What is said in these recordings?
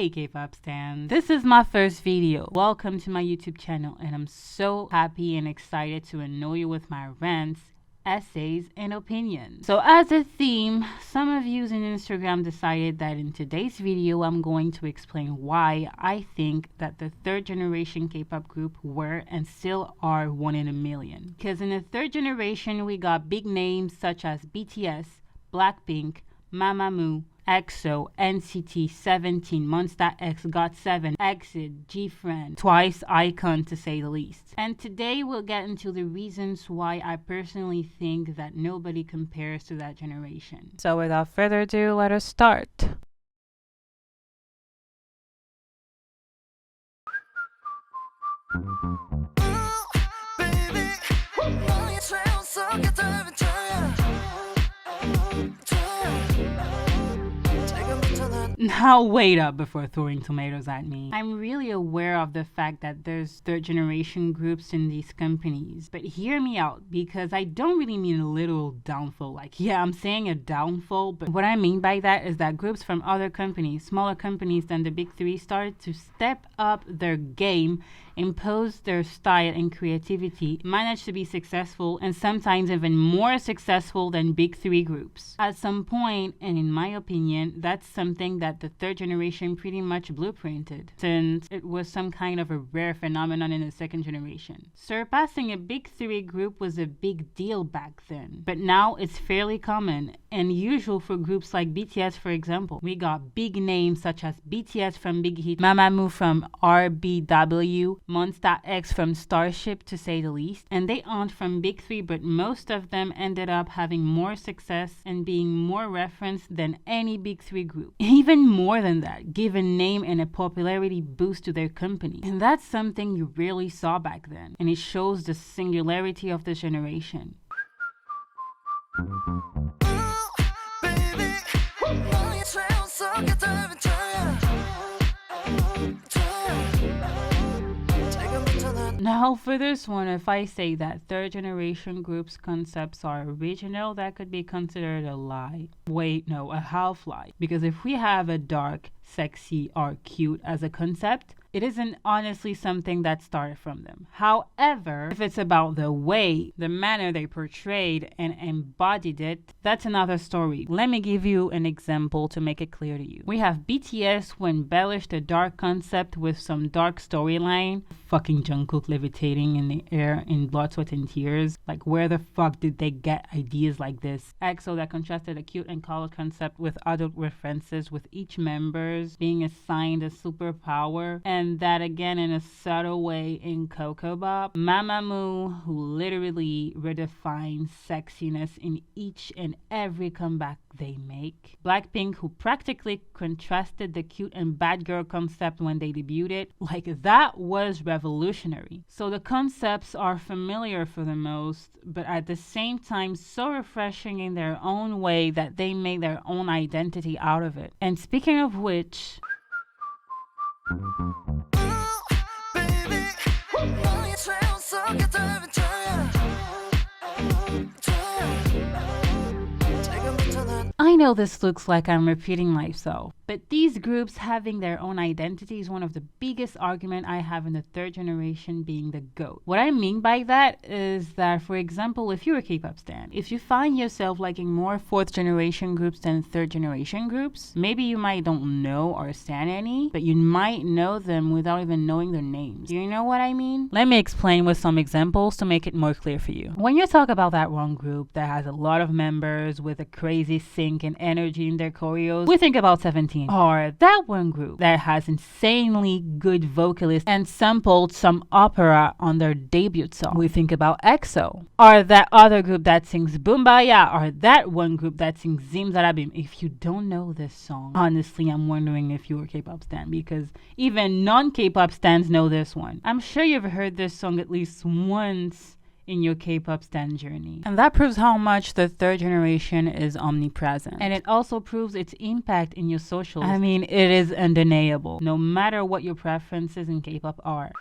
Hey K-pop stan, this is my first video. Welcome to my YouTube channel, and I'm so happy and excited to annoy you with my rants, essays, and opinions. So as a theme, some of you in Instagram decided that in today's video I'm going to explain why I think that the third generation K-pop group were and still are one in a million. Because in the third generation we got big names such as BTS, Blackpink, Mamamoo, EXO, NCT, 17, Monsta X, GOT7, EXID, G-Friend, Twice, Icon to say the least. And today we'll get into the reasons why I personally think that nobody compares to that generation. So without further ado, let us start. Now wait up before throwing tomatoes at me. I'm really aware of the fact that there's third generation groups in these companies, but hear me out, because I don't really mean a literal downfall. Like, yeah, I'm saying a downfall, but what I mean by that is that groups from other companies, smaller companies than the big three, started to step up their game, impose their style and creativity, managed to be successful, and sometimes even more successful than big three groups. At some point, and in my opinion, that's something that the third generation pretty much blueprinted, since it was some kind of a rare phenomenon in the second generation. Surpassing a big three group was a big deal back then, but now it's fairly common and usual for groups like BTS, for example. We got big names such as BTS from Big Hit, Mamamoo from RBW, Monsta X from Starship to say the least, and they aren't from big three, but most of them ended up having more success and being more referenced than any big three group. Even more than that, give a name and a popularity boost to their company. And that's something you rarely saw back then, and it shows the singularity of this generation. Now for this one, if I say that third generation groups concepts are original, that could be considered a lie. Wait, no, a half lie. Because if we have a dark, sexy, or cute as a concept, it isn't honestly something that started from them. However, if it's about the way, the manner they portrayed and embodied it, that's another story. Let me give you an example to make it clear to you. We have BTS who embellished a dark concept with some dark storyline. Fucking Jungkook levitating in the air in blood, sweat, and tears. Like, where the fuck did they get ideas like this? EXO that contrasted a cute and color concept with adult references, with each members being assigned a superpower, and that again in a subtle way in KPOP. Mamamoo, who literally redefines sexiness in each and every comeback they make. Blackpink, who practically contrasted the cute and bad girl concept when they debuted. Like, that was revolutionary. So the concepts are familiar for the most, but at the same time so refreshing in their own way that they make their own identity out of it. And speaking of which, I know this looks like I'm repeating myself, but these groups having their own identity is one of the biggest arguments I have in the third generation being the GOAT. What I mean by that is that, for example, if you're a K-pop stan, if you find yourself liking more fourth generation groups than third generation groups, maybe you might don't know or stan any, but you might know them without even knowing their names. Do you know what I mean? Let me explain with some examples to make it more clear for you. When you talk about that one group that has a lot of members with a crazy sync and energy in their choreos, we think about 17. Or that one group that has insanely good vocalists and sampled some opera on their debut song. We think about EXO. Or that other group that sings Boombayah. Or that one group that sings Zimzalabim. If you don't know this song, honestly, I'm wondering if you're a K-pop stan, because even non-K-pop stans know this one. I'm sure you've heard this song at least once in your K-pop stan journey. And that proves how much the third generation is omnipresent. And it also proves its impact in your socials. I mean, it is undeniable, no matter what your preferences in K-pop are.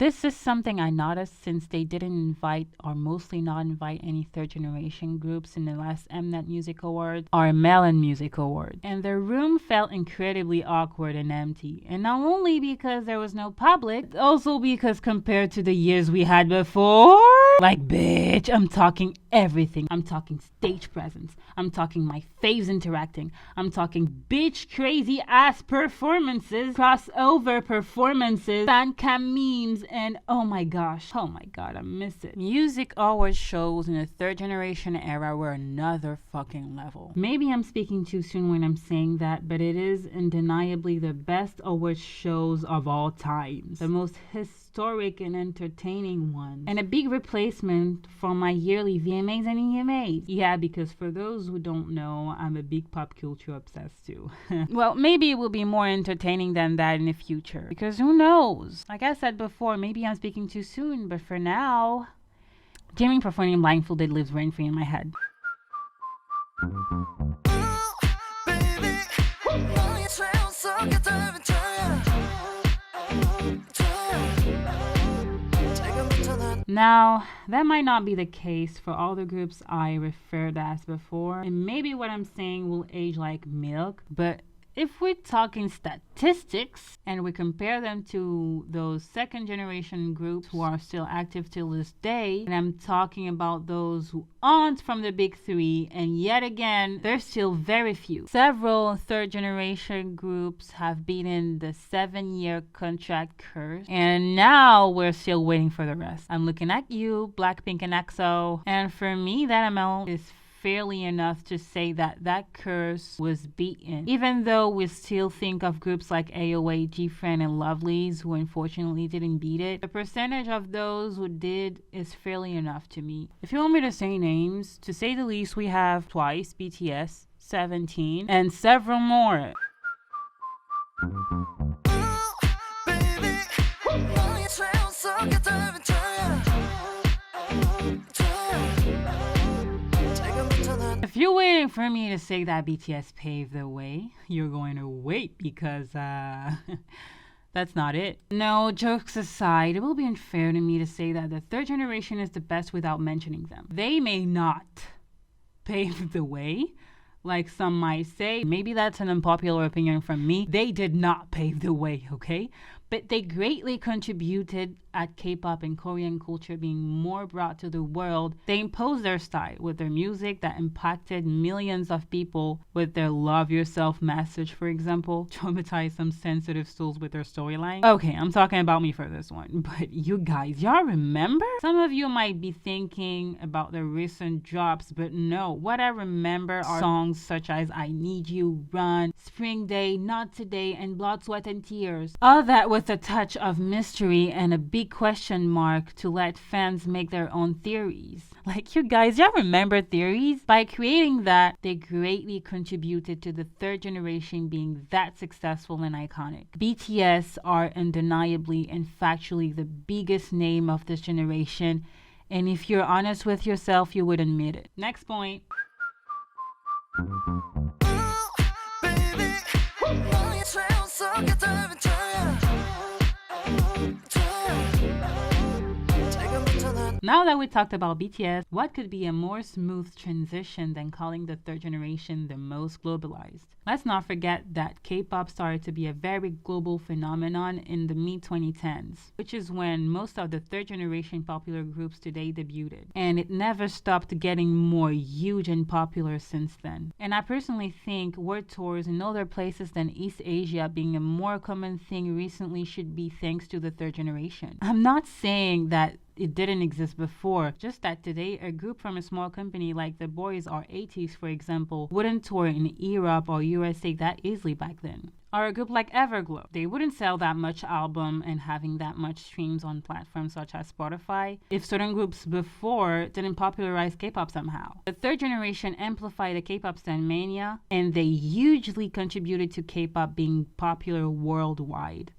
This is something I noticed since they didn't invite or mostly not invite any third generation groups in the last Mnet Music Award or Melon Music Award. And the room felt incredibly awkward and empty. And not only because there was no public, also because compared to the years we had before, like bitch, I'm talking everything. I'm talking stage presence. I'm talking my faves interacting. I'm talking bitch crazy ass performances, crossover performances, fan cam memes, and oh my god, I miss it. Music awards shows in the third generation era were another fucking level. Maybe I'm speaking too soon when I'm saying that, but it is undeniably the best awards shows of all times. The most historic and entertaining one. And a big replacement for my yearly VMAs and EMAs. Yeah, because for those who don't know, I'm a big pop culture obsessed too. Well, maybe it will be more entertaining than that in the future. Because who knows? Like I said before, maybe I'm speaking too soon, but for now, Jimin performing blindfolded lives rent-free in my head. Now, that might not be the case for all the groups I referred as before, and maybe what I'm saying will age like milk, but if we're talking statistics and we compare them to those second generation groups who are still active till this day, and I'm talking about those who aren't from the big three, and yet again, there's still very few. Several third generation groups have beaten the 7-year contract curse, and now we're still waiting for the rest. I'm looking at you, Blackpink and EXO, and for me, that amount is fairly enough to say that that curse was beaten, even though we still think of groups like AOA, GFriend, and Lovelyz who unfortunately didn't beat it. The percentage of those who did is fairly enough to me. If you want me to say names, to say the least, we have Twice, BTS, 17, and several more. If you're waiting for me to say that BTS paved the way, you're going to wait because, that's not it. No, jokes aside, it will be unfair to me to say that the third generation is the best without mentioning them. They may not pave the way, like some might say. Maybe that's an unpopular opinion from me. They did not pave the way, okay? But they greatly contributed at K-pop and Korean culture being more brought to the world. They imposed their style with their music that impacted millions of people with their love yourself message, for example, traumatized some sensitive souls with their storyline. Okay, I'm talking about me for this one, but you guys, y'all remember? Some of you might be thinking about the recent drops, but no, what I remember are songs such as I Need You, Run, Spring Day, Not Today, and Blood, Sweat, and Tears. All that with a touch of mystery and a big question mark to let fans make their own theories. Like, you guys, y'all remember theories? By creating that, they greatly contributed to the third generation being that successful and iconic. BTS are undeniably and factually the biggest name of this generation, and if you're honest with yourself, you would admit it. Next point. Now that we talked about BTS, what could be a more smooth transition than calling the third generation the most globalized? Let's not forget that K-pop started to be a very global phenomenon in the mid-2010s, which is when most of the third generation popular groups today debuted. And it never stopped getting more huge and popular since then. And I personally think world tours in other places than East Asia being a more common thing recently should be thanks to the third generation. I'm not saying that it didn't exist before, just that today a group from a small company like The Boys or 80s, for example, wouldn't tour in Europe or USA that easily back then. Or a group like Everglow, they wouldn't sell that much album and having that much streams on platforms such as Spotify if certain groups before didn't popularize K-pop somehow. The third generation amplified the K-pop stan mania, and they hugely contributed to K-pop being popular worldwide.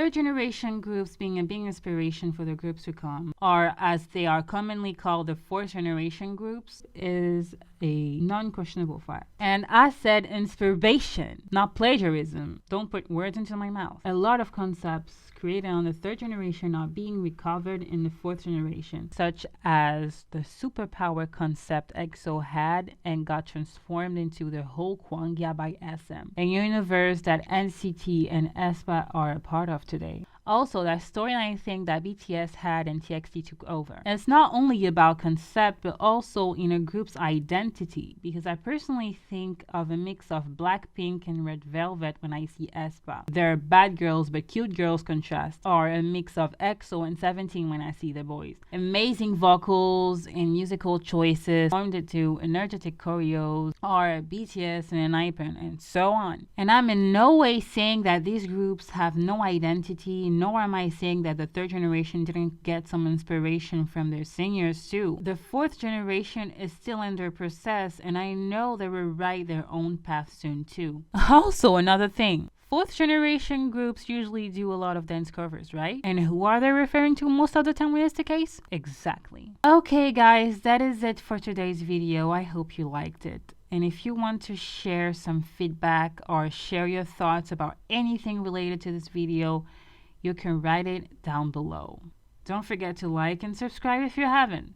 third generation groups being a big inspiration for the groups to come, or as they are commonly called, the fourth generation groups, is a non-questionable fact. And I said inspiration, not plagiarism. Don't put words into my mouth. A lot of concepts created on the third generation are being recovered in the fourth generation, such as the superpower concept EXO had and got transformed into the whole Kwangya by SM, a universe that NCT and aespa are a part of today. Also, that storyline thing that BTS had and TXT took over. And it's not only about concept, but also in a group's identity, because I personally think of a mix of Blackpink and Red Velvet when I see aespa. They're bad girls but cute girls contrast, or a mix of EXO and 17 when I see the boys. Amazing vocals and musical choices formed into energetic choreos, or BTS and ENHYPEN, and so on. And I'm in no way saying that these groups have no identity, nor am I saying that the third generation didn't get some inspiration from their seniors too. The fourth generation is still in their process, and I know they will write their own path soon too. Also, another thing. Fourth generation groups usually do a lot of dance covers, right? And who are they referring to most of the time when it's the case? Exactly. Okay guys, that is it for today's video. I hope you liked it. And if you want to share some feedback or share your thoughts about anything related to this video, you can write it down below. Don't forget to like and subscribe if you haven't.